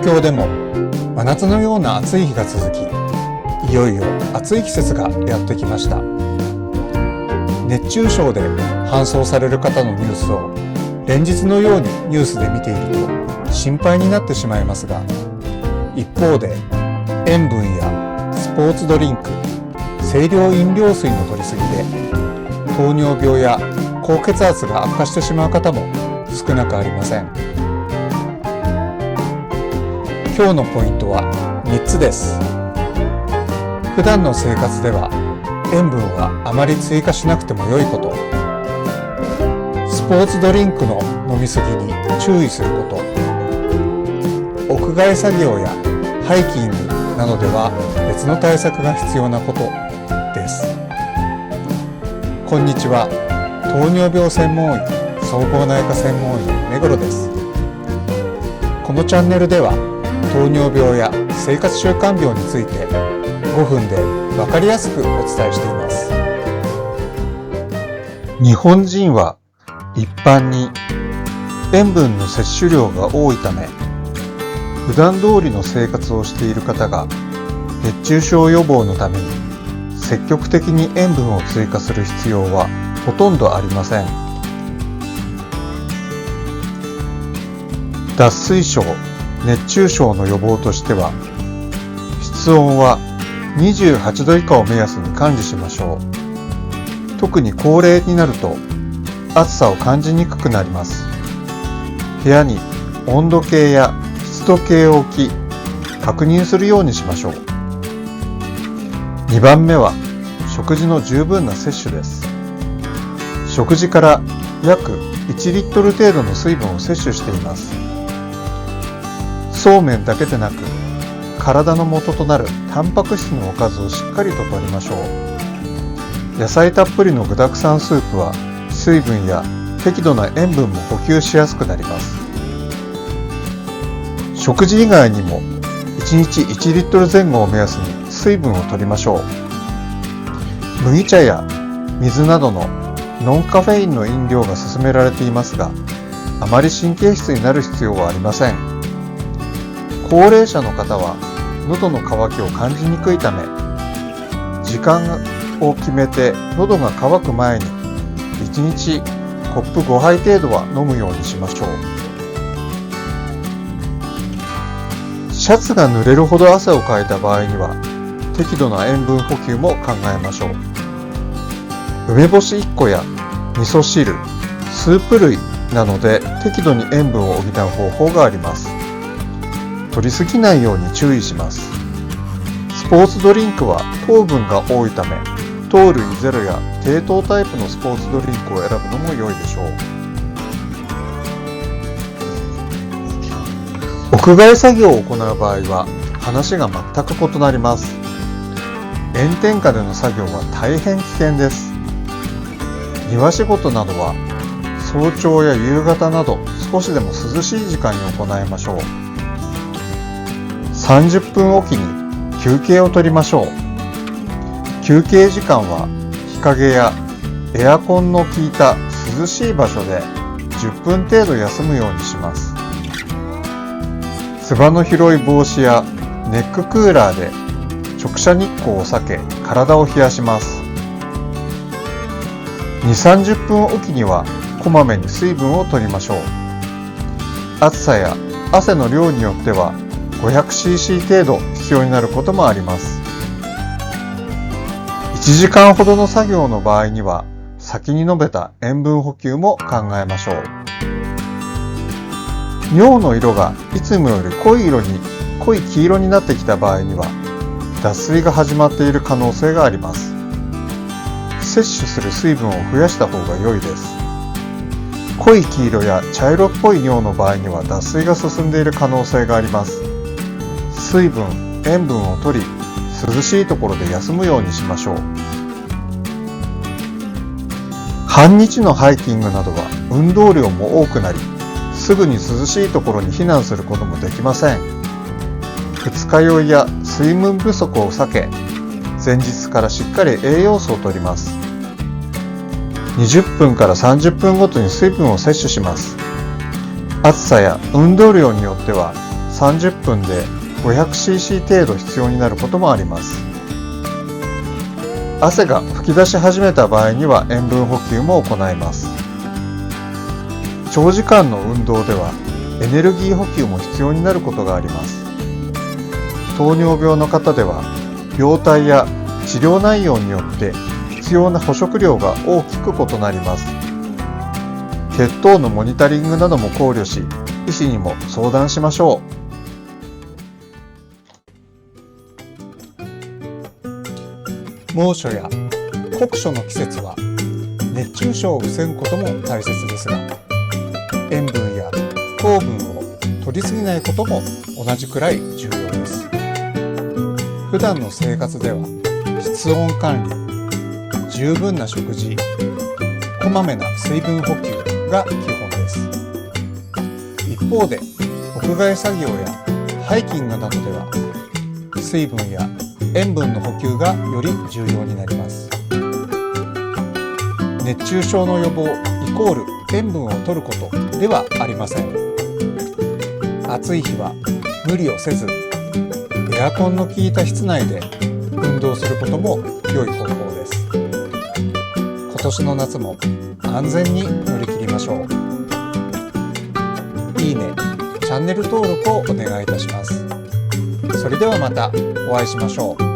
京でも真夏のような暑い日が続き、いよいよ暑い季節がやってきました。熱中症で搬送される方のニュースを連日のようにニュースで見ていると心配になってしまいますが、一方で塩分やスポーツドリンク、清涼飲料水の摂りすぎで糖尿病や高血圧が悪化してしまう方も少なくありません。今日のポイントは3つです。普段の生活では塩分はあまり追加しなくても良いこと、スポーツドリンクの飲みすぎに注意すること、屋外作業やハイキングなどでは別の対策が必要なことです。こんにちは。糖尿病専門医、総合内科専門医目黒です。このチャンネルでは糖尿病や生活習慣病について5分で分かりやすくお伝えしています。日本人は一般に塩分の摂取量が多いため、普段通りの生活をしている方が熱中症予防のために積極的に塩分を追加する必要はほとんどありません。脱水症、熱中症の予防としては、室温は28度以下を目安に管理しましょう。特に高齢になると暑さを感じにくくなります。部屋に温度計や湿度計を置き、確認するようにしましょう。2番目は食事の十分な摂取です。食事から約1リットル程度の水分を摂取しています。そうめんだけでなく、体の元となるタンパク質のおかずをしっかりと摂りましょう。野菜たっぷりの具沢山スープは水分や適度な塩分も補給しやすくなります。食事以外にも1日1リットル前後を目安に水分を摂りましょう。麦茶や水などのノンカフェインの飲料が勧められていますが、あまり神経質になる必要はありません。高齢者の方は喉の渇きを感じにくいため、時間を決めて喉が渇く前に1日コップ5杯程度は飲むようにしましょう。シャツが濡れるほど汗をかいた場合には適度な塩分補給も考えましょう。梅干し1個や味噌汁、スープ類などで適度に塩分を補う方法があります。摂りすぎないように注意します。スポーツドリンクは糖分が多いため、糖類ゼロや低糖タイプのスポーツドリンクを選ぶのも良いでしょう。屋外作業を行う場合は話が全く異なります。炎天下での作業は大変危険です。庭仕事などは早朝や夕方など少しでも涼しい時間に行いましょう。30分おきに休憩を取りましょう。休憩時間は日陰やエアコンの効いた涼しい場所で10分程度休むようにします。つばの広い帽子やネッククーラーで直射日光を避け体を冷やします。2、30分おきにはこまめに水分を取りましょう。暑さや汗の量によっては 500cc 程度必要になることもあります。1時間ほどの作業の場合には先に述べた塩分補給も考えましょう。尿の色がいつもより濃い黄色になってきた場合には脱水が始まっている可能性があります。摂取する水分を増やした方が良いです。濃い黄色や茶色っぽい尿の場合には脱水が進んでいる可能性があります。水分、塩分を取り、涼しいところで休むようにしましょう。半日のハイキングなどは運動量も多くなり、すぐに涼しいところに避難することもできません。二日酔いや水分不足を避け、前日からしっかり栄養素を摂ります。20分から30分ごとに水分を摂取します。暑さや運動量によっては30分で 500cc 程度必要になることもあります。汗が噴き出し始めた場合には塩分補給も行います。長時間の運動ではエネルギー補給も必要になることがあります。糖尿病の方では病態や治療内容によって必要な補食量が大きく異なります。血糖のモニタリングなども考慮し、医師にも相談しましょう。猛暑や酷暑の季節は熱中症を防ぐことも大切ですが、塩分や糖分を摂りすぎないことも同じくらい重要です。普段の生活では室温管理、十分な食事、こまめな水分補給が基本です。一方で屋外作業やハイキングなどでは水分や塩分の補給がより重要になります。熱中症の予防イコール塩分を摂ることではありません。暑い日は無理をせず、エアコンの効いた室内で運動することも良い方法です。今年の夏も安全に乗り切りましょう。いいね、チャンネル登録をお願いいたします。それではまたお会いしましょう。